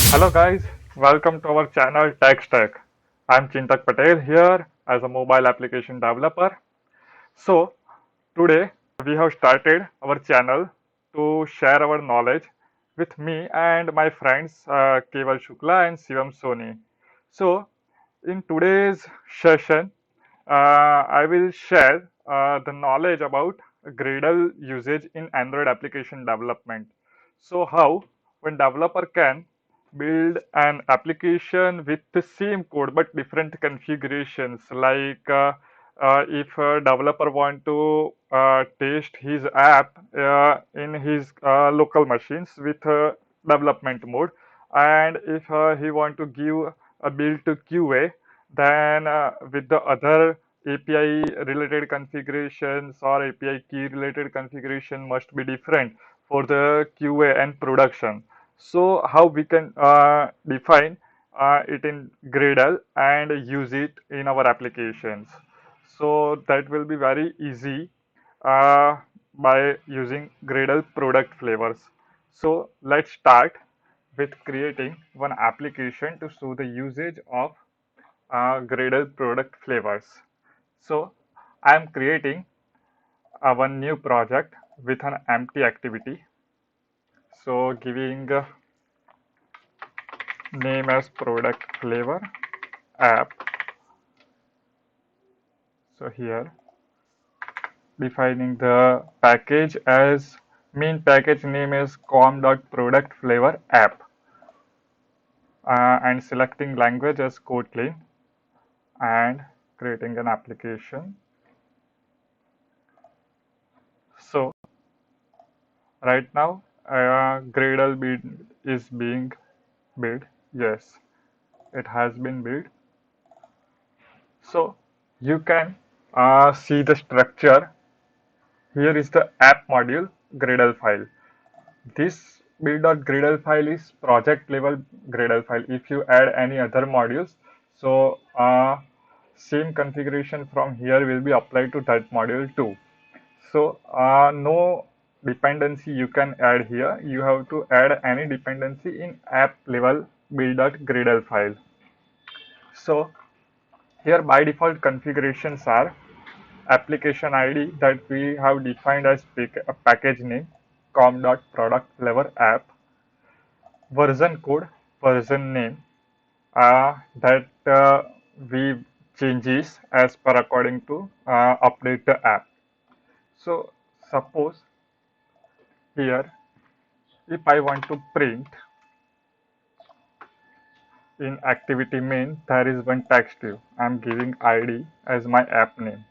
Hello guys, welcome to our channel Tech Stack. I'm Chintak Patel here as a mobile application developer. So today we have started our channel to share our knowledge with me and my friends Keval Shukla and Shivam Soni. So in today's session, I will share the knowledge about Gradle usage in Android application development. So how when developer can build an application with the same code but different configurations, like if a developer want to test his app in his local machines with development mode, and if he want to give a build to QA, then with the other API related configurations or API key related configuration must be different for the QA and production. So how we can define it in Gradle and use it in our applications. So that will be very easy uh, by using Gradle product flavors. So let's start with creating one application to show the usage of Gradle product flavors. So I am creating one new project with an empty activity. So giving name as product flavor app. So here defining the package as main package name is com.product_flavor app, and selecting language as Kotlin and creating an application. So right now Gradle build is being built. Yes, it has been built. So you can see the structure. Here is the app module Gradle file. This build.gradle file is project level Gradle file. If you add any other modules, so same configuration from here will be applied to that module too. So no dependency you can add here. You have to add any dependency in app level build.gradle file. So here by default configurations are application ID that we have defined as a package name com.product_flavor_app, version code, version name that we changes as per according to update the app. So suppose here if I want to print in activity main, there is one text view. I'm giving ID as my app name.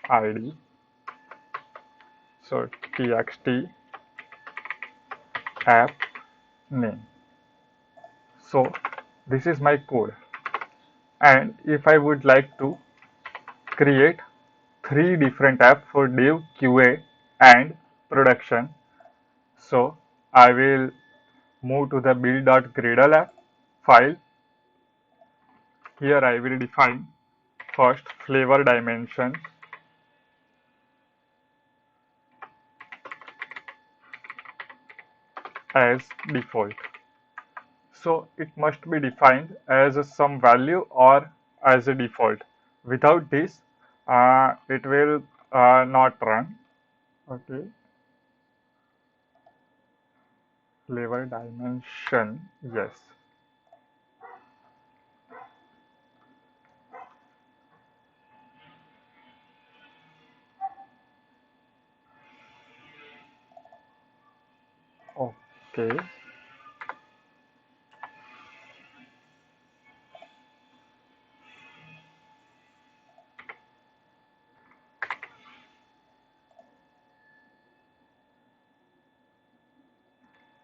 ID. So txt app name. So this is my code. And if I would like to create three different apps for dev, QA, and production, so I will move to the build.gradle app file. Here I will define first flavor dimension as default. So it must be defined as some value or as a default. Without this, it will not run. Okay, flavor dimension, yes. Okay,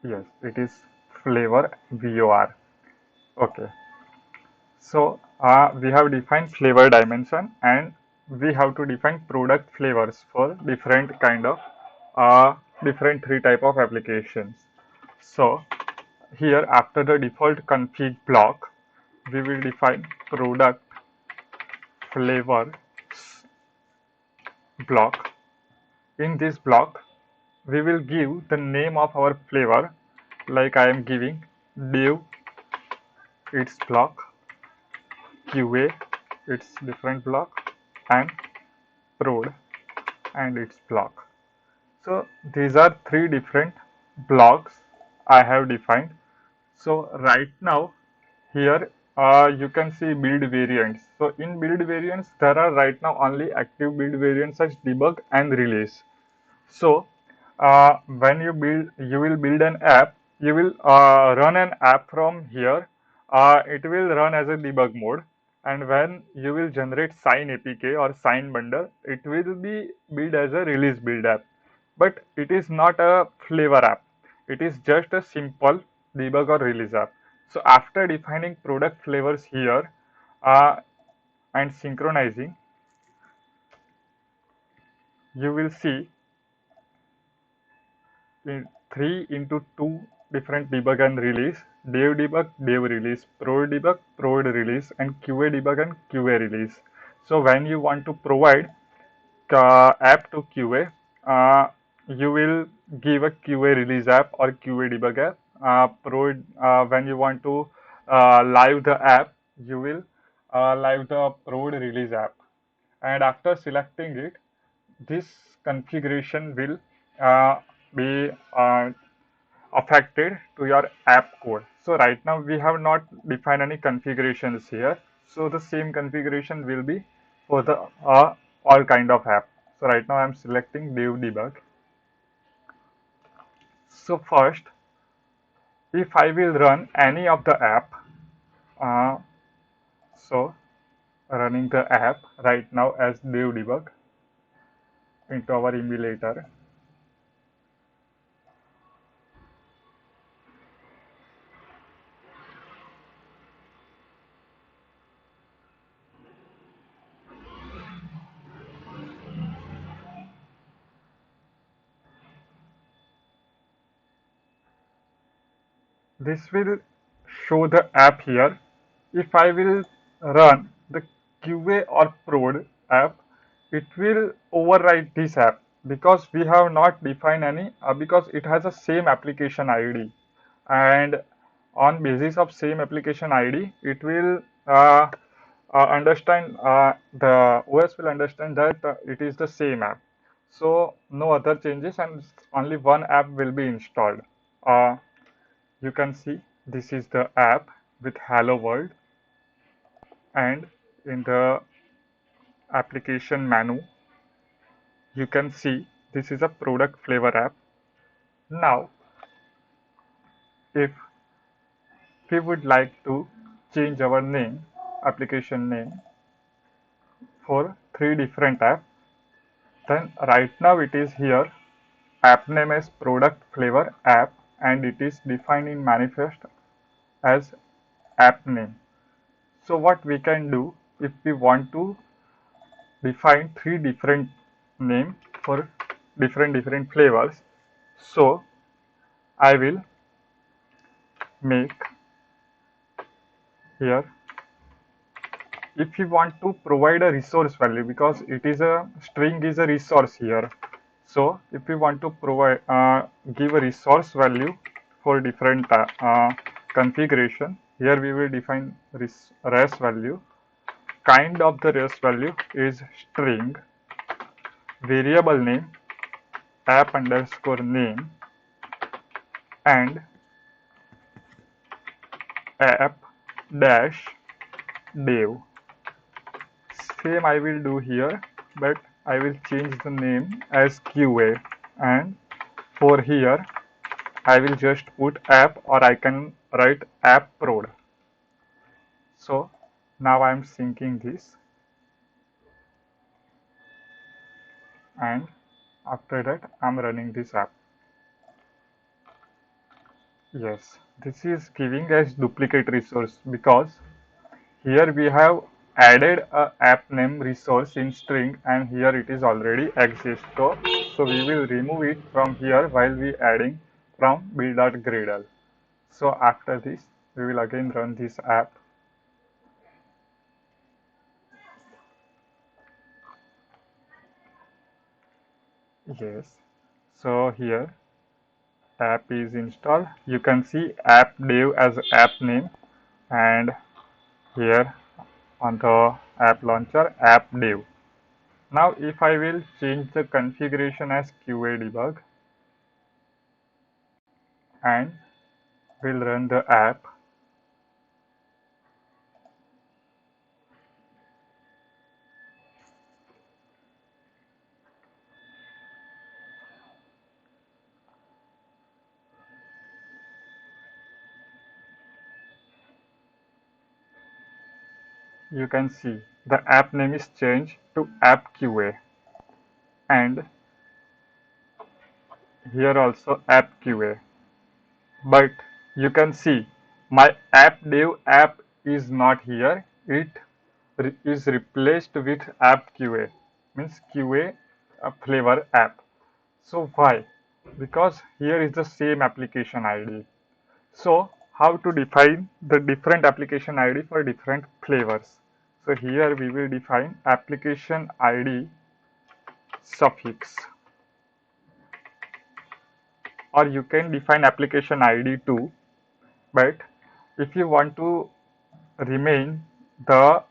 yes, it is flavor VOR. Okay, so we have defined flavor dimension and we have to define product flavors for different kind of uh, different three type of applications. So here after the default config block, we will define product flavor block. In this block, we will give the name of our flavor, like I am giving div its block, QA its different block, and prod and its block. So these are three different blocks I have defined. So right now here you can see build variants. So in build variants there are right now only active build variants as debug and release. So when you will build an app, you will run an app from here. It will run as a debug mode, and when you will generate sign APK or sign bundle, it will be built as a release build app. But it is not a flavor app. It is just a simple debug or release app. So after defining product flavors here uh, and synchronizing, you will see in 3 into 2 different debug and release, dev release, prod release, and QA debug and QA release. So when you want to provide app to QA, you will give a QA release app or QA debug app. When you want to live the app, you will live the prod release app. And after selecting it, this configuration will uh, be affected to your app code. So right now we have not defined any configurations here. So the same configuration will be for the all kind of app. So right now I'm selecting div debug. So first, if I will run any of the app, uh, so running the app right now as div debug into our emulator. This will show the app here. If I will run the QA or prod app, it will overwrite this app because we have not defined any because it has a same application ID, and on basis of same application ID it will understand the OS will understand that it is the same app, so no other changes and only one app will be installed. uh, you can see this is the app with hello world, and in the application menu you can see this is a product flavor app. Now if we would like to change our name, application name, for three different apps, then right now it is here app name is product flavor app and it is defined in manifest as app name. So what we can do, if we want to define three different name for different flavors, so I will make here, if you want to provide a resource value, because it is a string is a resource here, so if we want to provide give a resource value for different configuration, here we will define res value. Kind of the res value is string, variable name app underscore name, and app dash dev. Same I will do here, but I will change the name as QA, and for here I will just put app, or I can write app prod. So now I am syncing this, and after that I am running this app. Yes, this is giving as duplicate resource because here we have added a app name resource in string and here it is already exists. So we will remove it from here while we adding from build.gradle. So after this we will again run this app. Yes. So here app is installed. You can see app dev as app name, and here on the app launcher app dev. Now if I will change the configuration as QA debug and will run the app, you can see the app name is changed to app QA, and here also app QA. But you can see my app dev app is not here. It is replaced with app QA, means QA flavor app. So why? Because here is the same application ID. So how to define the different application ID for different flavors? So here we will define application ID suffix, or you can define application ID too. But if you want to remain the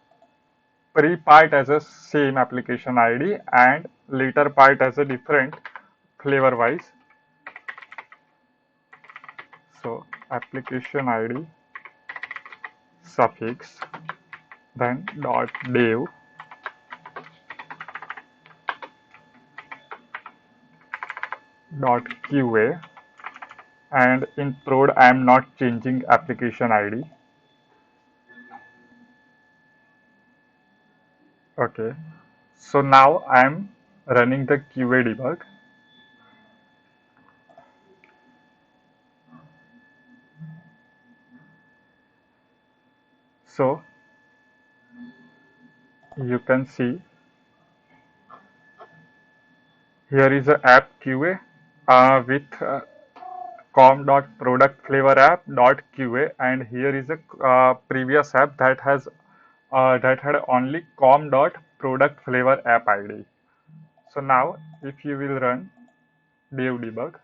pre-part as a same application ID and later part as a different flavor wise, so application ID suffix, then dot dev, dot QA, and in prod I am not changing application ID. Okay, so now I am running the QA debug. So you can see here is a app QA with com.productFlavorApp.qa, and here is a previous app that has that had only com.productFlavorApp ID. So now if you will run dev debug,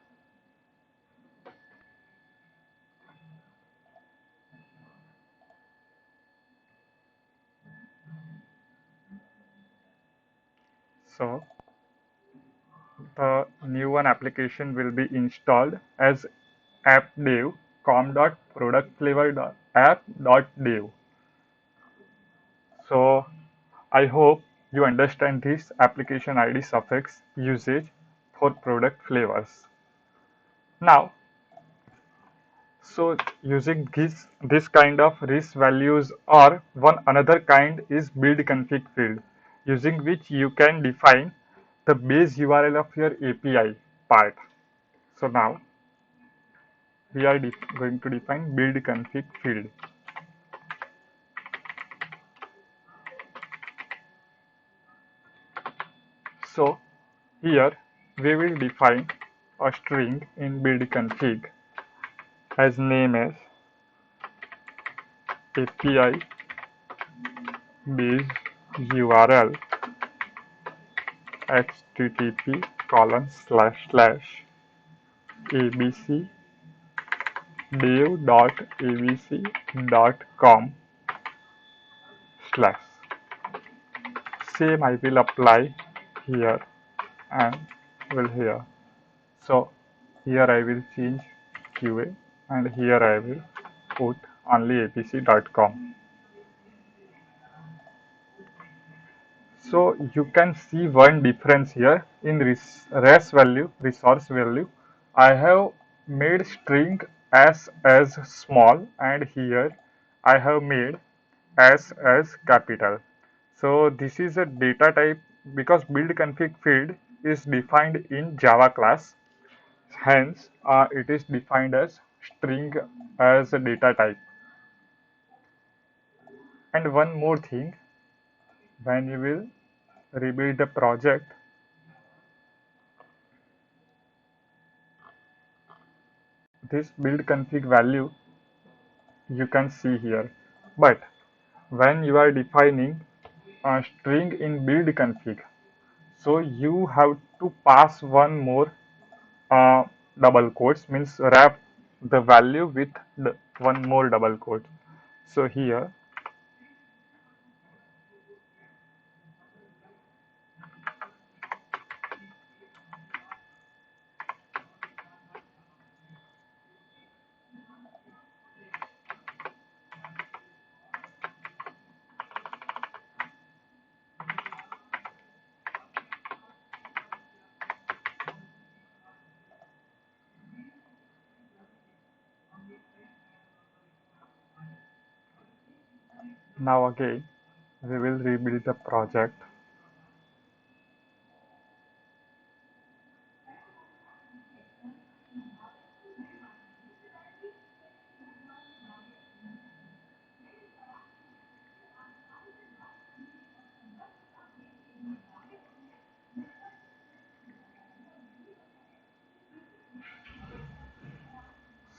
so the new one application will be installed as appdev com.productflavor.app.dev. So I hope you understand this application ID suffix usage for product flavors. Now, so using this kind of res values, or one another kind is build config field, using which you can define the base URL of your API part. So now we are going to define build config field. So here we will define a string in build config as name as API base URL http :// abc.abc.com/. Same I will apply here and will here. So here I will change QA and here I will put only abc.com. So you can see one difference here in res value, resource value. I have made string s as small, and here I have made s as capital. So this is a data type because build config field is defined in Java class. Hence, it is defined as string as a data type. And one more thing, when you will rebuild the project, this build config value you can see here. But when you are defining a string in build config, so you have to pass one more double quotes, means wrap the value with one more double quote. So here, now again, we will rebuild the project.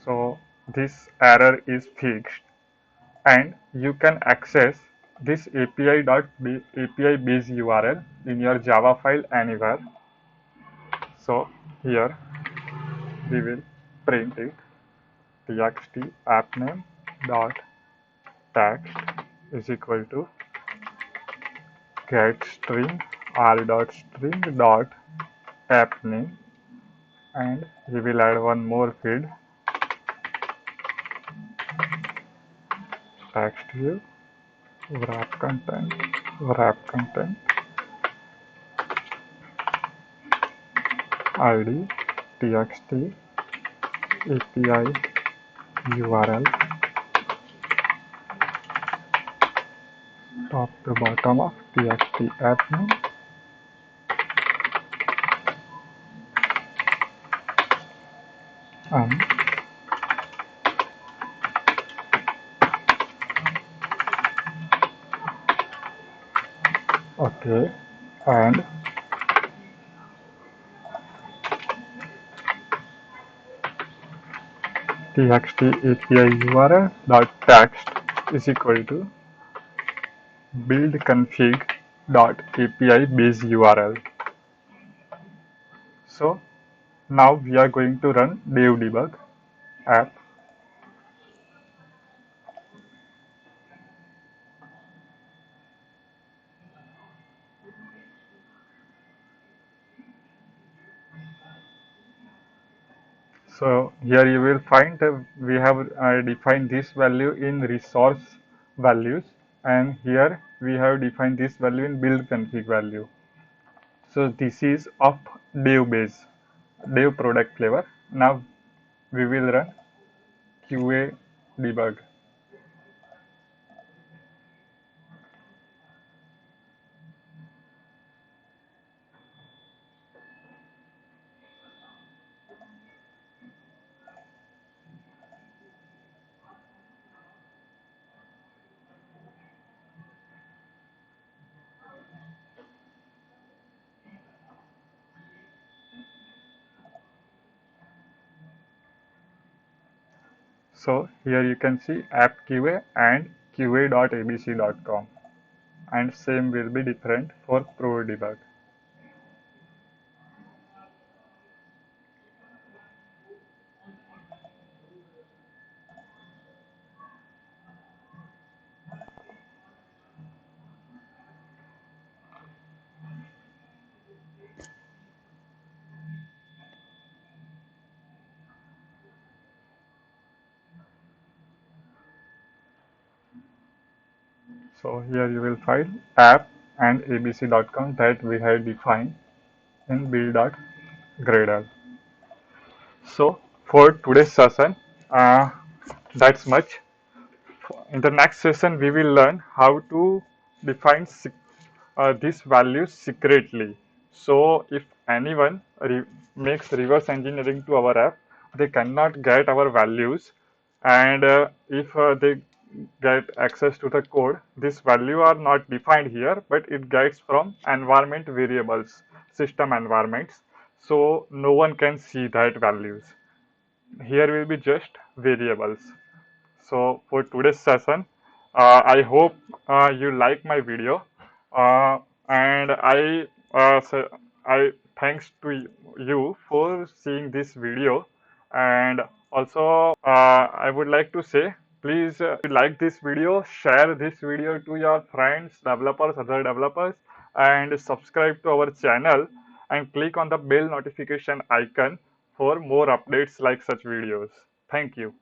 So this error is fixed, and you can access this API base URL in your Java file anywhere. So here we will print it, txt appname dot text is equal to get string r dot string dot appname, and we will add one more field, text view wrap content id txt API URL top to bottom of txt appname, and okay, and txt API URL dot text is equal to build config dot API base URL. So now we are going to run dev debug app. So here you will find we have defined this value in resource values, and here we have defined this value in build config value. So this is of dev base, dev product flavor. Now we will run QA debug. So here you can see app QA and qa.abc.com, and same will be different for pro debug. So here you will find app and abc.com that we have defined in build.gradle. So for today's session, that's much. In the next session, we will learn how to define these values secretly. So if anyone makes reverse engineering to our app, they cannot get our values, and if they get access to the code, this value are not defined here, but it gets from environment variables, system environments. So no one can see that values. Here will be just variables. So for today's session, I hope you like my video, and I thanks to you for seeing this video. And also, I would like to say, please like this video, share this video to your friends, developers, other developers, and subscribe to our channel and click on the bell notification icon for more updates like such videos. Thank you.